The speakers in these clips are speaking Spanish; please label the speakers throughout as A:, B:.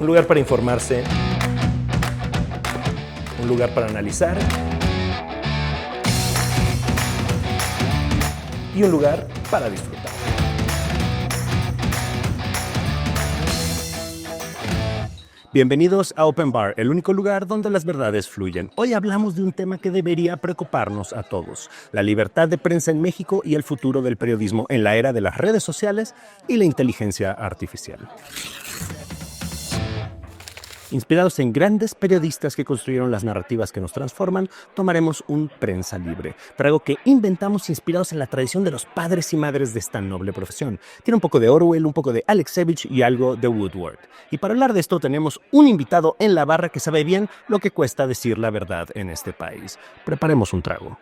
A: Un lugar para informarse, un lugar para analizar y un lugar para disfrutar. Bienvenidos a Open Bar, el único lugar donde las verdades fluyen. Hoy hablamos de un tema que debería preocuparnos a todos: la libertad de prensa en México y el futuro del periodismo en la era de las redes sociales y la inteligencia artificial. Inspirados en grandes periodistas que construyeron las narrativas que nos transforman, tomaremos un Prensa Libre, pero algo que inventamos inspirados en la tradición de los padres y madres de esta noble profesión. Tiene un poco de Orwell, un poco de Alexievich y algo de Woodward. Y para hablar de esto tenemos un invitado en la barra que sabe bien lo que cuesta decir la verdad en este país. Preparemos un trago.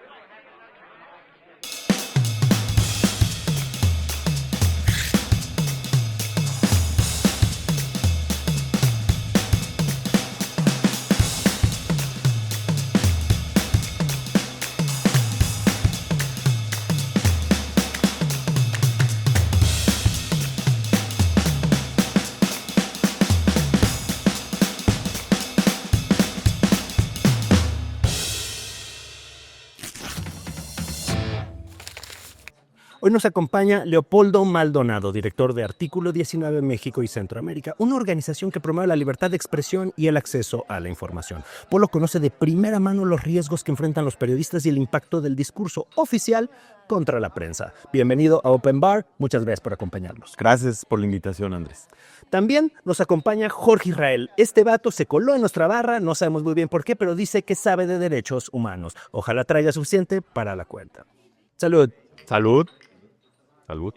A: Hoy nos acompaña Leopoldo Maldonado, director de Artículo 19 México y Centroamérica, una organización que promueve la libertad de expresión y el acceso a la información. Polo conoce de primera mano los riesgos que enfrentan los periodistas y el impacto del discurso oficial contra la prensa. Bienvenido a Open Bar, muchas gracias por acompañarnos.
B: Gracias por la invitación, Andrés.
A: También nos acompaña Jorge Israel. Este vato se coló en nuestra barra, no sabemos muy bien por qué, pero dice que sabe de derechos humanos. Ojalá traiga suficiente para la cuenta. Salud.
B: Salud. Salud.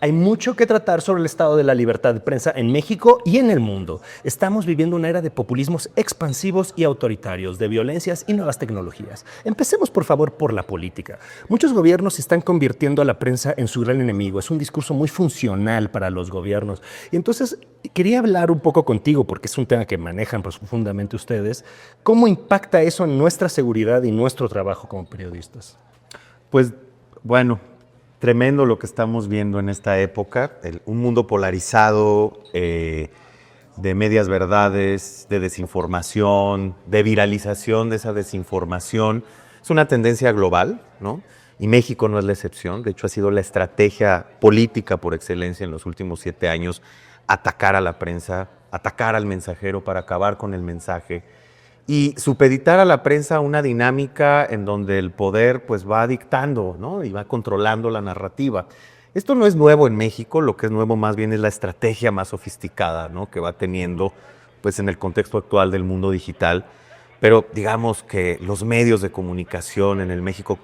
A: Hay mucho que tratar sobre el estado de la libertad de prensa en México y en el mundo. Estamos viviendo una era de populismos expansivos y autoritarios, de violencias y nuevas tecnologías. Empecemos, por favor, por la política. Muchos gobiernos están convirtiendo a la prensa en su gran enemigo. Es un discurso muy funcional para los gobiernos. Y entonces, quería hablar un poco contigo, porque es un tema que manejan profundamente ustedes. ¿Cómo impacta eso en nuestra seguridad y nuestro trabajo como periodistas?
B: Pues, bueno, tremendo lo que estamos viendo en esta época, un mundo polarizado, de medias verdades, de desinformación, de viralización de esa desinformación. Es una tendencia global, ¿no? Y México no es la excepción. De hecho, ha sido la estrategia política por excelencia en los últimos 7 años, atacar a la prensa, atacar al mensajero para acabar con el mensaje y supeditar a la prensa una dinámica en donde el poder pues va dictando, ¿no? Y va controlando la narrativa. Esto no es nuevo en México, lo que es nuevo más bien es la estrategia más sofisticada, ¿no? Que va teniendo pues en el contexto actual del mundo digital. Pero digamos que los medios de comunicación en el México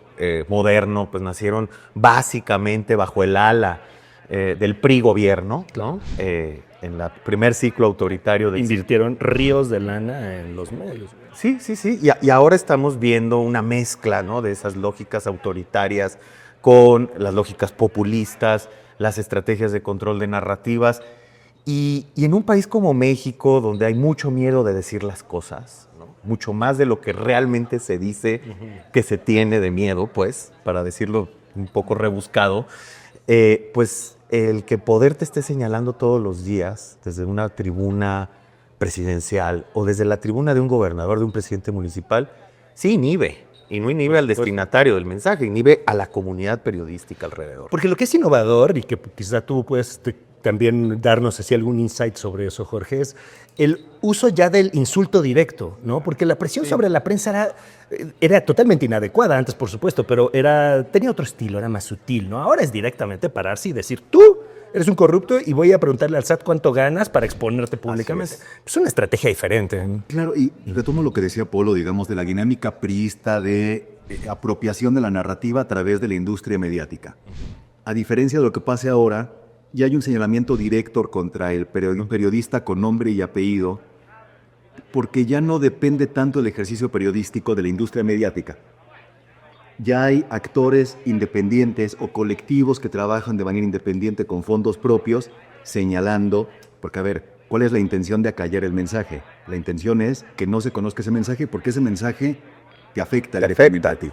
B: moderno pues nacieron básicamente bajo el ala del PRI gobierno, ¿no? En el primer ciclo autoritario.
A: Invirtieron ríos de lana en los medios.
B: Sí. Y ahora estamos viendo una mezcla, ¿no? De esas lógicas autoritarias con las lógicas populistas, las estrategias de control de narrativas. Y en un país como México, donde hay mucho miedo de decir las cosas, ¿no? Mucho más de lo que realmente se dice que se tiene de miedo, pues, para decirlo un poco rebuscado, pues el que poder te esté señalando todos los días desde una tribuna presidencial o desde la tribuna de un gobernador, de un presidente municipal, sí inhibe. Y no inhibe al destinatario del mensaje, inhibe a la comunidad periodística alrededor.
A: Porque lo que es innovador, y que quizá tú puedes también darnos así algún insight sobre eso, Jorge, es el uso ya del insulto directo, ¿no? Porque la presión sobre la prensa era totalmente inadecuada antes, por supuesto, pero tenía otro estilo, era más sutil, ¿no? Ahora es directamente pararse y decir, tú eres un corrupto y voy a preguntarle al SAT cuánto ganas para exponerte públicamente. Es una estrategia diferente.
C: Claro, y retomo lo que decía Polo, digamos, de la dinámica priista de apropiación de la narrativa a través de la industria mediática. A diferencia de lo que pase ahora, ya hay un señalamiento directo contra un periodista con nombre y apellido, porque ya no depende tanto el ejercicio periodístico de la industria mediática. Ya hay actores independientes o colectivos que trabajan de manera independiente con fondos propios, señalando, porque a ver, ¿cuál es la intención de acallar el mensaje? La intención es que no se conozca ese mensaje porque ese mensaje te afecta.
B: Te afecta a ti.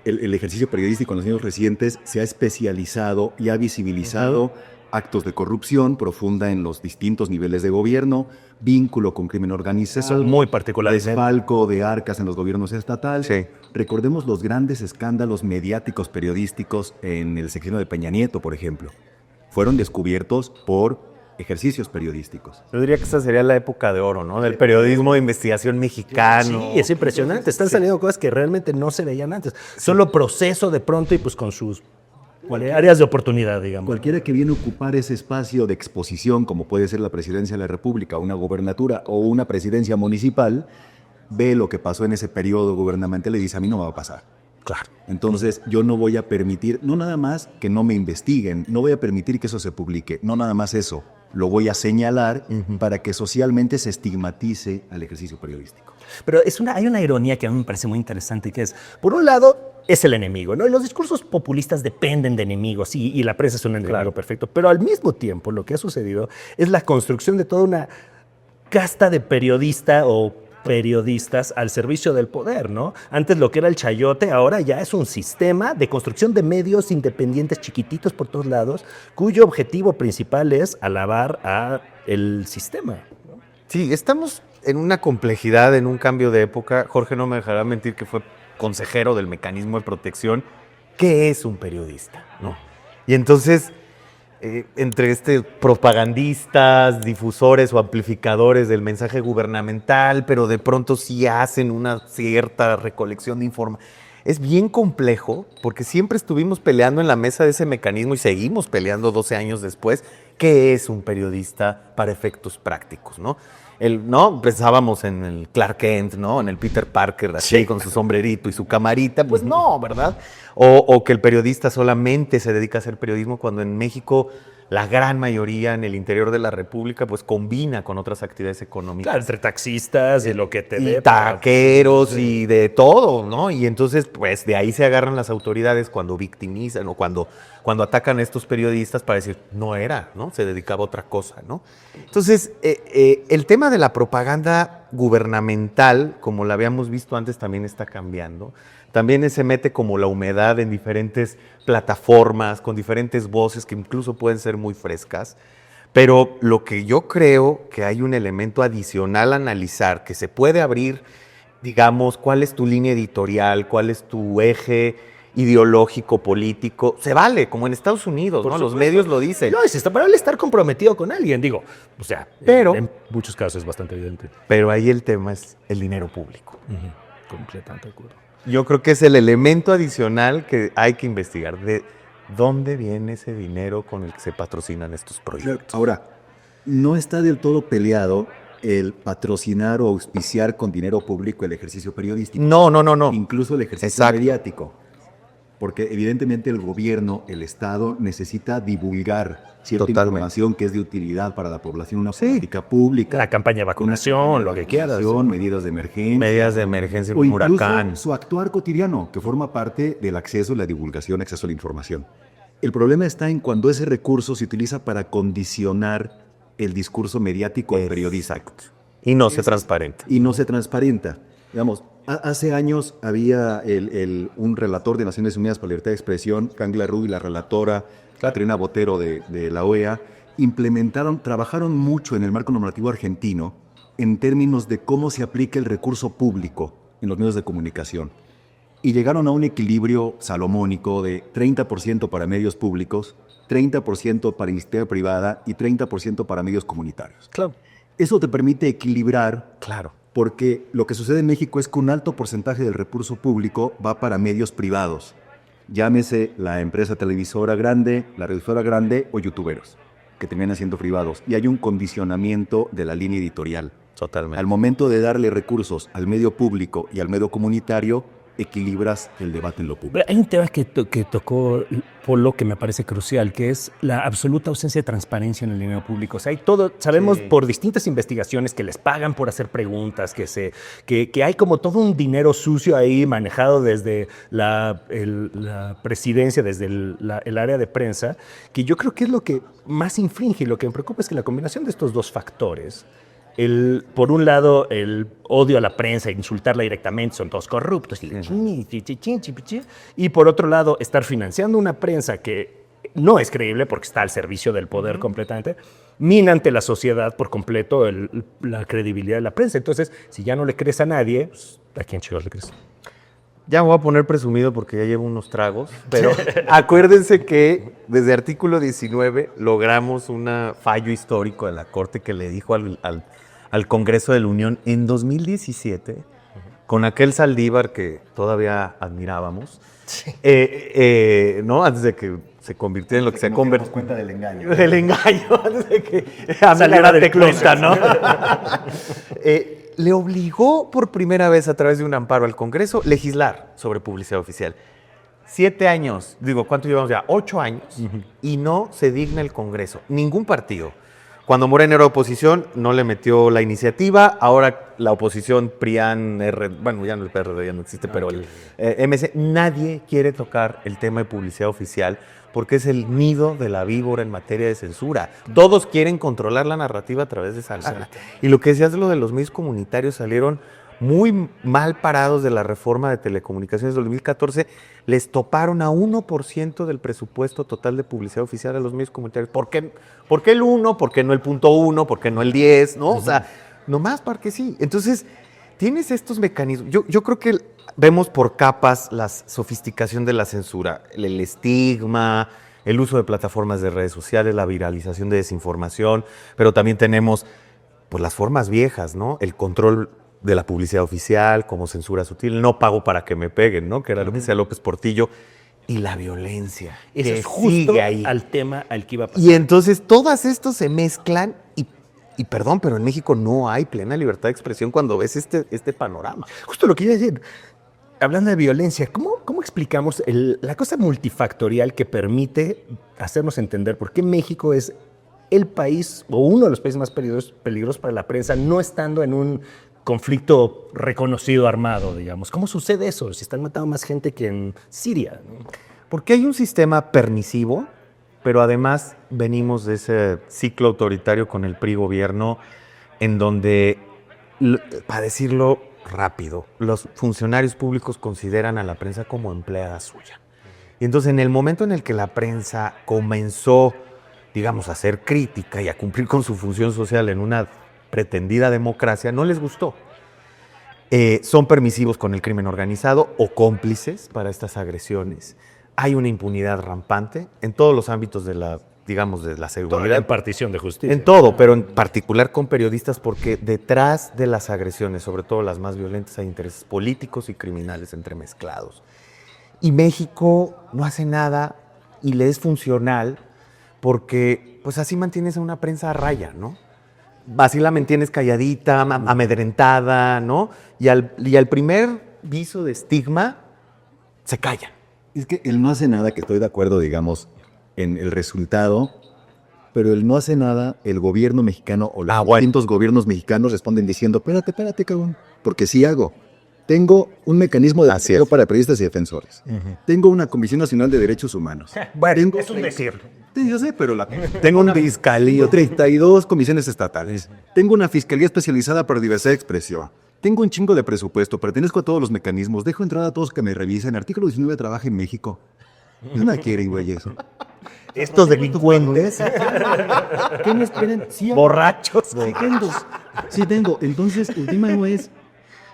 C: el ejercicio periodístico en los años recientes se ha especializado y ha visibilizado actos de corrupción profunda en los distintos niveles de gobierno, vínculo con crimen organizado,
A: Eso es muy particular.
C: desfalco de arcas en los gobiernos estatales.
B: Sí.
C: Recordemos los grandes escándalos mediáticos periodísticos en el sexenio de Peña Nieto, por ejemplo. Fueron descubiertos por ejercicios periodísticos.
B: Yo diría que esta sería la época de oro, ¿no? Del periodismo de investigación mexicano.
A: Sí, es impresionante. Están saliendo cosas que realmente no se veían antes. Solo proceso de pronto y pues con sus áreas de oportunidad, digamos.
C: Cualquiera que viene a ocupar ese espacio de exposición, como puede ser la presidencia de la República, una gobernatura o una presidencia municipal, ve lo que pasó en ese periodo gubernamental y dice, a mí no me va a pasar.
A: Claro.
C: Entonces, yo no voy a permitir, no nada más que no me investiguen, no voy a permitir que eso se publique, no nada más eso, lo voy a señalar para que socialmente se estigmatice al ejercicio periodístico.
A: Pero hay una ironía que a mí me parece muy interesante, que es, por un lado, es el enemigo, ¿no? Y los discursos populistas dependen de enemigos y la prensa es un enemigo perfecto, pero al mismo tiempo lo que ha sucedido es la construcción de toda una casta de periodistas al servicio del poder, ¿no? Antes lo que era el chayote, ahora ya es un sistema de construcción de medios independientes chiquititos por todos lados, cuyo objetivo principal es alabar a el sistema, ¿no?
B: Sí, estamos en una complejidad, en un cambio de época. Jorge no me dejará mentir que fue consejero del mecanismo de protección. ¿Qué es un periodista? ¿No? Y entonces, entre propagandistas, difusores o amplificadores del mensaje gubernamental, pero de pronto sí hacen una cierta recolección de información. Es bien complejo porque siempre estuvimos peleando en la mesa de ese mecanismo y seguimos peleando 12 años después. ¿Qué es un periodista para efectos prácticos? ¿No? Pensábamos en el Clark Kent, ¿no? En el Peter Parker, así con su sombrerito y su camarita. Pues no, ¿verdad? O que el periodista solamente se dedica a hacer periodismo cuando en México la gran mayoría en el interior de la República pues combina con otras actividades económicas.
A: Claro, entre taxistas y lo que te dé.
B: Taqueros y de todo, ¿no? Y entonces pues de ahí se agarran las autoridades cuando victimizan o cuando atacan a estos periodistas para decir, no era, ¿no? Se dedicaba a otra cosa, ¿no? Entonces, el tema de la propaganda gubernamental, como la habíamos visto antes, también está cambiando. También se mete como la humedad en diferentes plataformas, con diferentes voces que incluso pueden ser muy frescas. Pero lo que yo creo que hay un elemento adicional a analizar, que se puede abrir, digamos, cuál es tu línea editorial, cuál es tu eje ideológico, político. Se vale, como en Estados Unidos, ¿no? Los medios lo dicen.
A: No, es para él estar comprometido con alguien, digo. O sea,
B: pero
A: en muchos casos es bastante evidente.
B: Pero ahí el tema es el dinero público.
A: Completamente de acuerdo.
B: Yo creo que es el elemento adicional que hay que investigar. ¿De dónde viene ese dinero con el que se patrocinan estos proyectos?
C: Ahora, no está del todo peleado el patrocinar o auspiciar con dinero público el ejercicio periodístico.
B: No.
C: Incluso el ejercicio mediático. Porque evidentemente el gobierno, el Estado, necesita divulgar cierta información que es de utilidad para la población, una política pública.
A: La campaña de vacunación, lo que quieras.
C: Medidas de emergencia.
B: Medidas de emergencia,
C: o
B: un
C: incluso
B: huracán.
C: Su actuar cotidiano, que forma parte del acceso, la divulgación, acceso a la información. El problema está en cuando ese recurso se utiliza para condicionar el discurso mediático del periodista.
B: Y no se transparenta.
C: Y no se transparenta. Digamos, hace años había un relator de Naciones Unidas para la Libertad de Expresión, Cangla Rubio, y la relatora Catrina Botero de la OEA, trabajaron mucho en el marco normativo argentino en términos de cómo se aplica el recurso público en los medios de comunicación. Y llegaron a un equilibrio salomónico de 30% para medios públicos, 30% para iniciativa privada y 30% para medios comunitarios.
A: Claro.
C: Eso te permite equilibrar.
B: Claro.
C: Porque lo que sucede en México es que un alto porcentaje del recurso público va para medios privados. Llámese la empresa televisora grande, la radiodifusora grande o youtuberos, que terminan siendo privados. Y hay un condicionamiento de la línea editorial.
B: Totalmente.
C: Al momento de darle recursos al medio público y al medio comunitario, equilibras el debate en lo público.
A: Hay un tema que tocó Polo que me parece crucial, que es la absoluta ausencia de transparencia en el dinero público. O sea, sabemos por distintas investigaciones que les pagan por hacer preguntas, que hay como todo un dinero sucio ahí manejado desde la presidencia, desde el área de prensa, que yo creo que es lo que más infringe y lo que me preocupa es que la combinación de estos dos factores por un lado, el odio a la prensa, insultarla directamente, son todos corruptos, y por otro lado, estar financiando una prensa que no es creíble porque está al servicio del poder completamente, mina ante la sociedad por completo la credibilidad de la prensa. Entonces, si ya no le crees a nadie, pues, ¿a quién chicos le crees?
B: Ya me voy a poner presumido porque ya llevo unos tragos, pero acuérdense que desde artículo 19 logramos un fallo histórico de la Corte que le dijo al Congreso de la Unión en 2017, con aquel Saldívar que todavía admirábamos, ¿no? Antes de que se convirtiera en lo que se ha convertido.
C: cuenta del engaño.
B: Del engaño, antes de que saliera de cuenta, ¿no? Le obligó por primera vez a través de un amparo al Congreso legislar sobre publicidad oficial. 7 años, ¿cuánto llevamos ya? 8 años, y no se digna el Congreso, ningún partido. Cuando Morena era oposición, no le metió la iniciativa, ahora la oposición, PRIAN, bueno, ya no el PRD, ya no existe, pero el MC, nadie quiere tocar el tema de publicidad oficial porque es el nido de la víbora en materia de censura. Todos quieren controlar la narrativa a través de esa lana. Y lo que decías de lo de los medios comunitarios, salieron muy mal parados de la reforma de telecomunicaciones de 2014, les toparon a 1% del presupuesto total de publicidad oficial a los medios comunitarios. ¿Por qué el 1? ¿Por qué no el 0.1? ¿Por qué no el 10? ¿No? O sea, nomás porque sí. Entonces, tienes estos mecanismos. Yo creo que vemos por capas la sofisticación de la censura, el estigma, el uso de plataformas de redes sociales, la viralización de desinformación, pero también tenemos pues las formas viejas, ¿no? El control de la publicidad oficial, como censura sutil, no pago para que me peguen, ¿no? Que era lo que decía López Portillo, y la violencia.
A: Eso
B: que
A: es justo
B: sigue ahí.
A: al tema al que iba a pasar.
B: Y entonces todas estos se mezclan y perdón, pero en México no hay plena libertad de expresión cuando ves este panorama.
A: Justo lo que iba a decir. Hablando de violencia, ¿cómo explicamos la cosa multifactorial que permite hacernos entender por qué México es el país o uno de los países más peligrosos para la prensa, no estando en un conflicto reconocido armado, digamos? ¿Cómo sucede eso? Si están matando más gente que en Siria, ¿no?
B: Porque hay un sistema permisivo, pero además venimos de ese ciclo autoritario con el PRI gobierno, en donde, para decirlo rápido, los funcionarios públicos consideran a la prensa como empleada suya. Y entonces, en el momento en el que la prensa comenzó, digamos, a hacer crítica y a cumplir con su función social en una pretendida democracia, no les gustó. Son permisivos con el crimen organizado o cómplices para estas agresiones. Hay una impunidad rampante en todos los ámbitos de la, digamos, de la seguridad.
A: La impartición de justicia.
B: En todo, pero en particular con periodistas, porque detrás de las agresiones, sobre todo las más violentas, hay intereses políticos y criminales entremezclados. Y México no hace nada y le es funcional porque pues así mantienes a una prensa a raya, ¿no? Así la mantienes calladita, amedrentada, ¿no? Y al primer viso de estigma, se calla.
C: Es que él no hace nada, que estoy de acuerdo, digamos, en el resultado, pero él no hace nada, el gobierno mexicano o los distintos gobiernos mexicanos responden diciendo, espérate, cabrón, porque sí hago. Tengo un mecanismo de apoyo para periodistas y defensores. Tengo una Comisión Nacional de Derechos Humanos.
A: Bueno, es un decir.
C: Sí, yo sé, pero
B: Tengo una fiscalía.
C: 32 comisiones estatales. Tengo una fiscalía especializada para diversidad de expresión. Tengo un chingo de presupuesto, pertenezco a todos los mecanismos, dejo entrar a todos que me revisen. Artículo 19 trabaja en México. ¿No la quieren, güey, eso?
A: Estos delincuentes,
C: ¿Qué me esperan? Sí,
A: borrachos.
C: Sí tengo. Entonces, el tema no es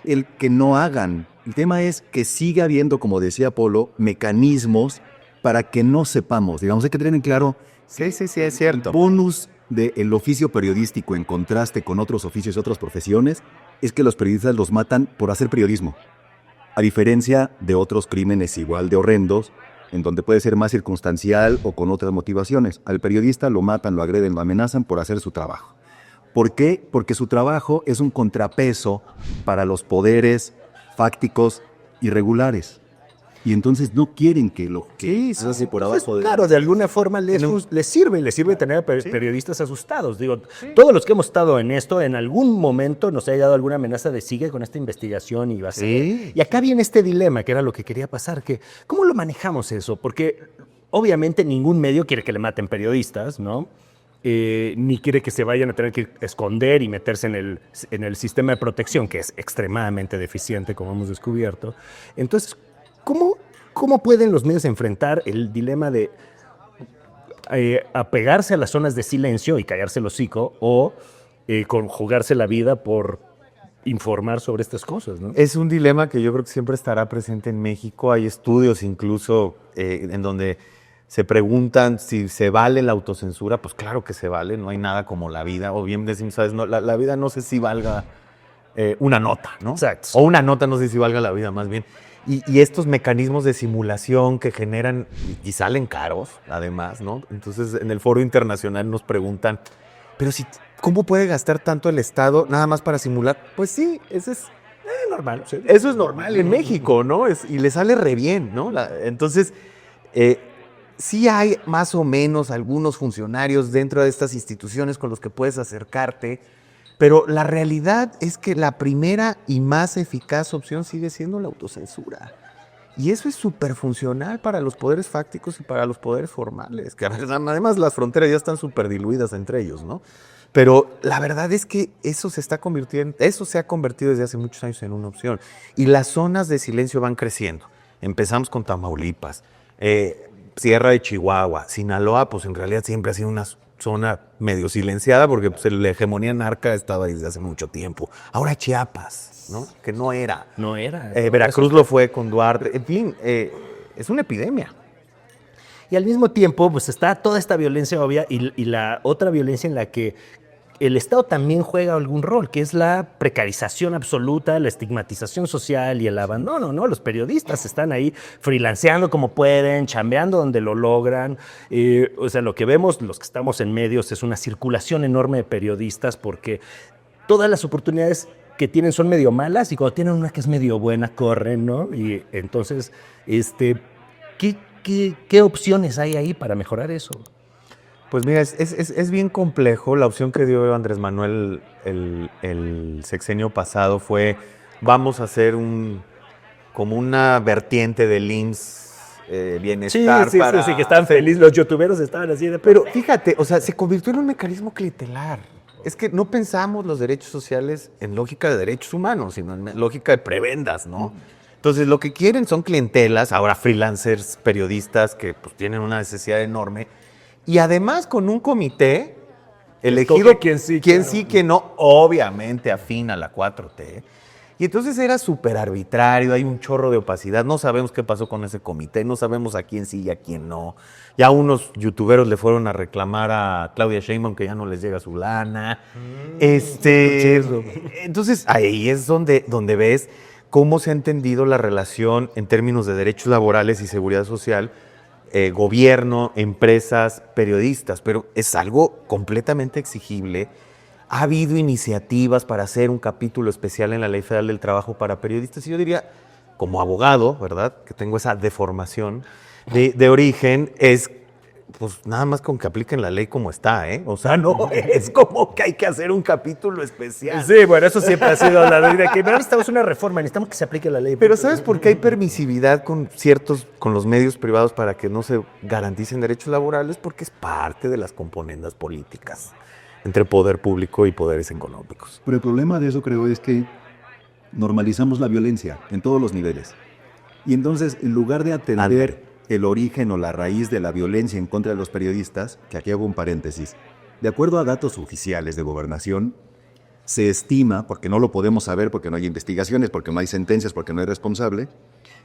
C: el que no hagan. El tema es que siga habiendo, como decía Polo, mecanismos para que no sepamos. Digamos, hay que tener en claro
B: Sí, es cierto.
C: el bonus del oficio periodístico en contraste con otros oficios y otras profesiones es que los periodistas los matan por hacer periodismo. A diferencia de otros crímenes igual de horrendos, en donde puede ser más circunstancial o con otras motivaciones. Al periodista lo matan, lo agreden, lo amenazan por hacer su trabajo. ¿Por qué? Porque su trabajo es un contrapeso para los poderes fácticos irregulares. Y entonces no quieren que lo que es así por abajo.
A: Claro, de alguna forma les sirve tener a periodistas asustados. Digo, todos los que hemos estado en esto, en algún momento nos ha llegado alguna amenaza de sigue con esta investigación y va a ser. Y acá viene este dilema, que era lo que quería pasar, que ¿cómo lo manejamos eso? Porque obviamente ningún medio quiere que le maten periodistas, ¿no? ni quiere que se vayan a tener que esconder y meterse en el sistema de protección, que es extremadamente deficiente, como hemos descubierto. Entonces, ¿cómo pueden los medios enfrentar el dilema de apegarse a las zonas de silencio y callarse el hocico o conjugarse la vida por informar sobre estas cosas, ¿no?
B: Es un dilema que yo creo que siempre estará presente en México. Hay estudios incluso en donde se preguntan si se vale la autocensura. Pues claro que se vale, no hay nada como la vida. O bien decimos, ¿sabes? No, la vida no sé si valga una nota, ¿no?
A: Exacto.
B: O una nota no sé si valga la vida, más bien. Y estos mecanismos de simulación que generan y salen caros, además, ¿no? Entonces, en el foro internacional nos preguntan, pero si, ¿cómo puede gastar tanto el Estado nada más para simular? Pues sí, eso es normal. Sí. Eso es normal en México, ¿no? Y le sale re bien, ¿no? Entonces, sí hay más o menos algunos funcionarios dentro de estas instituciones con los que puedes acercarte, pero la realidad es que la primera y más eficaz opción sigue siendo la autocensura. Y eso es súper funcional para los poderes fácticos y para los poderes formales, que además las fronteras ya están súper diluidas entre ellos, ¿no? Pero la verdad es que eso se ha convertido desde hace muchos años en una opción. Y las zonas de silencio van creciendo. Empezamos con Tamaulipas, Sierra de Chihuahua, Sinaloa, pues en realidad siempre ha sido una zona medio silenciada porque pues, la hegemonía narca ha estado ahí desde hace mucho tiempo. Ahora Chiapas, ¿no? Que no era.
A: No era.
B: Veracruz lo fue con Duarte. En fin, es una epidemia.
A: Y al mismo tiempo, pues está toda esta violencia obvia y la otra violencia en la que el Estado también juega algún rol, que es la precarización absoluta, la estigmatización social y el abandono, ¿no? Los periodistas están ahí freelanceando como pueden, chambeando donde lo logran. O sea, lo que vemos, los que estamos en medios, es una circulación enorme de periodistas porque todas las oportunidades que tienen son medio malas y cuando tienen una que es medio buena, corren, ¿no? Y entonces, ¿qué opciones hay ahí para mejorar eso?
B: Pues mira, es bien complejo. La opción que dio Andrés Manuel el sexenio pasado fue, vamos a hacer como una vertiente del IMSS bienestar.
A: Sí, que estaban felices, los youtuberos estaban así de...
B: Pero fíjate, o sea, se convirtió en un mecanismo clientelar. Es que no pensamos los derechos sociales en lógica de derechos humanos, sino en lógica de prebendas, ¿no? Entonces, lo que quieren son clientelas, ahora freelancers, periodistas que pues, tienen una necesidad enorme. Y además con un comité elegido,
A: quién sí,
B: quién no, obviamente afín a la 4T. Y entonces era súper arbitrario, hay un chorro de opacidad, no sabemos qué pasó con ese comité, no sabemos a quién sí y a quién no. Ya unos youtuberos le fueron a reclamar a Claudia Sheinbaum que ya no les llega su lana. Entonces ahí es donde ves cómo se ha entendido la relación en términos de derechos laborales y seguridad social, gobierno, empresas, periodistas, pero es algo completamente exigible. Ha habido iniciativas para hacer un capítulo especial en la Ley Federal del Trabajo para periodistas y yo diría, como abogado, ¿verdad?, que tengo esa deformación de origen, es pues nada más con que apliquen la ley como está, ¿eh? O sea, no es como que hay que hacer un capítulo especial.
A: Sí, bueno, eso siempre ha sido la ley de que necesitamos una reforma, necesitamos que se aplique la ley.
B: Pero ¿sabes por qué hay permisividad con los medios privados para que no se garanticen derechos laborales? Porque es parte de las componendas políticas entre poder público y poderes económicos.
C: Pero el problema de eso, creo, es que normalizamos la violencia en todos los niveles. Y entonces, en lugar de atender el origen o la raíz de la violencia en contra de los periodistas, que aquí hago un paréntesis, de acuerdo a datos oficiales de Gobernación, se estima, porque no lo podemos saber, porque no hay investigaciones, porque no hay sentencias, porque no hay responsable,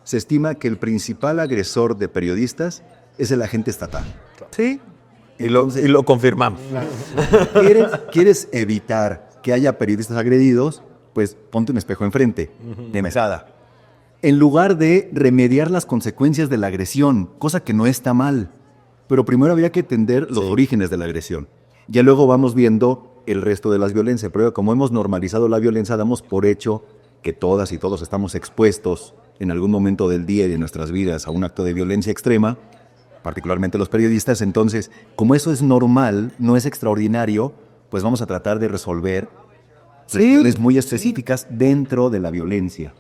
C: se estima que el principal agresor de periodistas es el agente estatal.
B: Sí, y lo confirmamos.
C: ¿Quieres evitar que haya periodistas agredidos? Pues ponte un espejo enfrente, de mesada. En lugar de remediar las consecuencias de la agresión, cosa que no está mal. Pero primero había que entender los orígenes de la agresión. Ya luego vamos viendo el resto de las violencias. Pero como hemos normalizado la violencia, damos por hecho que todas y todos estamos expuestos en algún momento del día y de nuestras vidas a un acto de violencia extrema, particularmente los periodistas. Entonces, como eso es normal, no es extraordinario, pues vamos a tratar de resolver cuestiones muy específicas dentro de la violencia.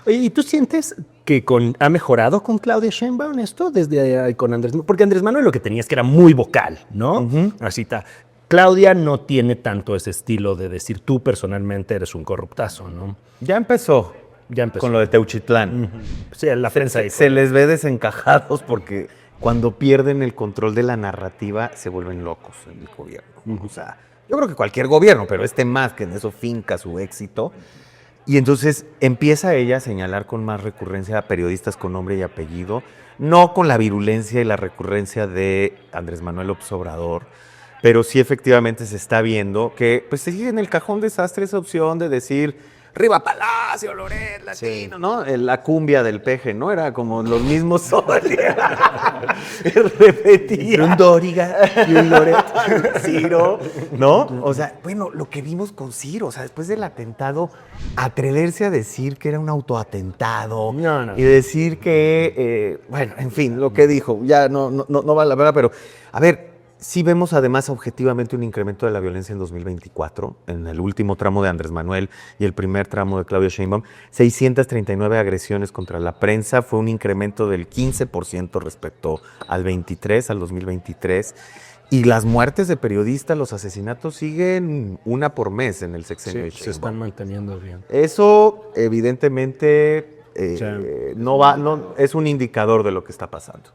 A: Oye, ¿y tú sientes que ha mejorado con Claudia Sheinbaum esto desde con Andrés? Porque Andrés Manuel lo que tenía es que era muy vocal, ¿no? Así está. Claudia no tiene tanto ese estilo de decir tú personalmente eres un corruptazo, ¿no?
B: Ya empezó.
A: Ya empezó.
B: Con lo de Teuchitlán.
A: Sí, la prensa ahí.
B: Se les ve desencajados porque cuando pierden el control de la narrativa se vuelven locos en el gobierno. O sea, yo creo que cualquier gobierno, pero este más, que en eso finca su éxito. Y entonces empieza ella a señalar con más recurrencia a periodistas con nombre y apellido, no con la virulencia y la recurrencia de Andrés Manuel López Obrador, pero sí efectivamente se está viendo que pues sigue en el cajón desastre esa opción de decir Riva Palacio, Loret, Latino, ¿no? La cumbia del peje, ¿no? Era como los mismos repetía.
A: Un Dóriga y un Loret.
B: Ciro, ¿no? O sea, bueno, lo que vimos con Ciro, o sea, después del atentado, atreverse a decir que era un autoatentado
A: No.
B: y decir que, bueno, en fin, lo que dijo, ya no vale la pena, pero, a ver, sí vemos además objetivamente un incremento de la violencia en 2024, en el último tramo de Andrés Manuel y el primer tramo de Claudia Sheinbaum, 639 agresiones contra la prensa, fue un incremento del 15% respecto al 2023, y las muertes de periodistas, los asesinatos siguen una por mes en el sexenio de
A: Sí,
B: Sheinbaum.
A: se están manteniendo bien.
B: Eso evidentemente
A: Sí.
B: es un indicador de lo que está pasando.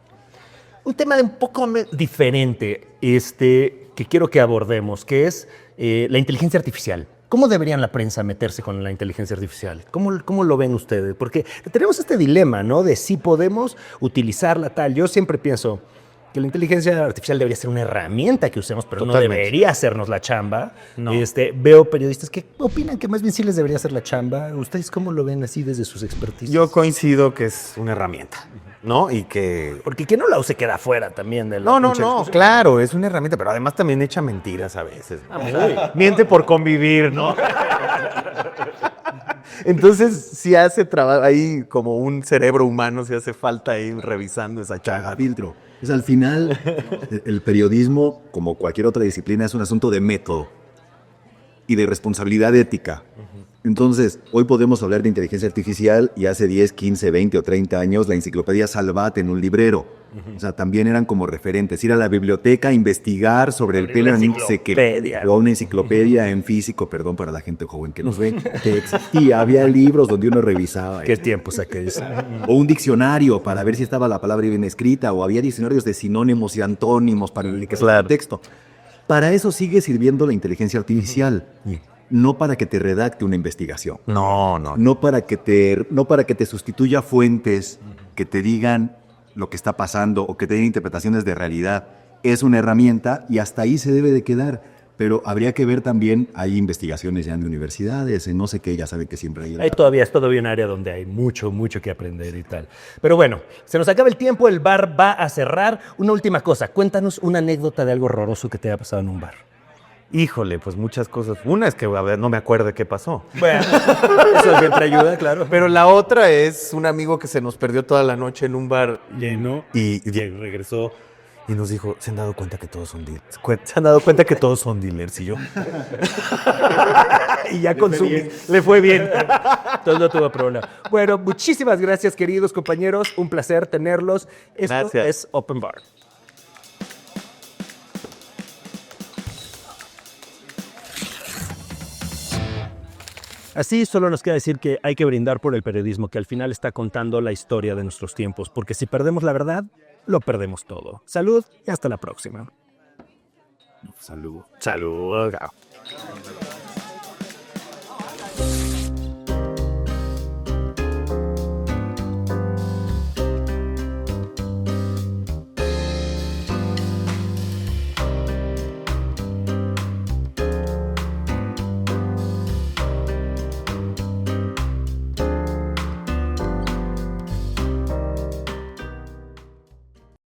A: Un tema de un poco diferente que quiero que abordemos, que es la inteligencia artificial. ¿Cómo deberían la prensa meterse con la inteligencia artificial? ¿Cómo lo ven ustedes? Porque tenemos este dilema, ¿no? De si podemos utilizarla tal. Yo siempre pienso que la inteligencia artificial debería ser una herramienta que usemos, pero
B: Totalmente.
A: no debería hacernos la chamba.
B: No.
A: Veo periodistas que opinan que más bien sí les debería hacer la chamba. ¿Ustedes cómo lo ven así desde sus experticias?
B: Yo coincido que es una herramienta, ¿no? Y que...
A: Porque quien no la use queda fuera también de la
B: No,
A: pinche discusión.
B: claro, es una herramienta, pero además también echa mentiras a veces. ¿No? Miente por convivir, ¿no? Entonces, si hace trabajo ahí como un cerebro humano, si hace falta ahí revisando esa chaga.
C: Filtro. Es al final, el periodismo, como cualquier otra disciplina, es un asunto de método y de responsabilidad ética. Entonces, hoy podemos hablar de inteligencia artificial y hace 10, 15, 20 o 30 años la enciclopedia Salvat en un librero. O sea, también eran como referentes. Ir a la biblioteca, investigar sobre el tema. O una enciclopedia en físico, perdón para la gente joven que nos ve, que existía. Había libros donde uno revisaba.
A: ¿Qué tiempos aquellos?
C: O un diccionario para ver si estaba la palabra bien escrita. O había diccionarios de sinónimos y antónimos para el texto. Para eso sigue sirviendo la inteligencia artificial. No para que te redacte una investigación.
B: No.
C: No para que te sustituya fuentes que te digan lo que está pasando o que te den interpretaciones de realidad. Es una herramienta y hasta ahí se debe de quedar. Pero habría que ver también, hay investigaciones ya en universidades, en no sé qué, ya sabe que siempre hay...
A: Es todavía un área donde hay mucho que aprender y tal. Pero bueno, se nos acaba el tiempo, el bar va a cerrar. Una última cosa, cuéntanos una anécdota de algo horroroso que te haya pasado en un bar.
B: Híjole, pues muchas cosas. Una es que a ver, no me acuerdo qué pasó.
A: Bueno, eso siempre ayuda, claro.
B: Pero la otra es un amigo que se nos perdió toda la noche en un bar
A: Lleno.
B: y regresó y nos dijo, se han dado cuenta que todos son dealers. Se han dado cuenta que todos son dealers. Y yo... y ya consumí. Le fue bien.
A: Entonces no tuvo problema. Bueno, muchísimas gracias, queridos compañeros. Un placer tenerlos. Esto
B: Gracias.
A: es Open Bar. Así solo nos queda decir que hay que brindar por el periodismo que al final está contando la historia de nuestros tiempos, porque si perdemos la verdad, lo perdemos todo. Salud y hasta la próxima.
C: Salud.
B: Salud.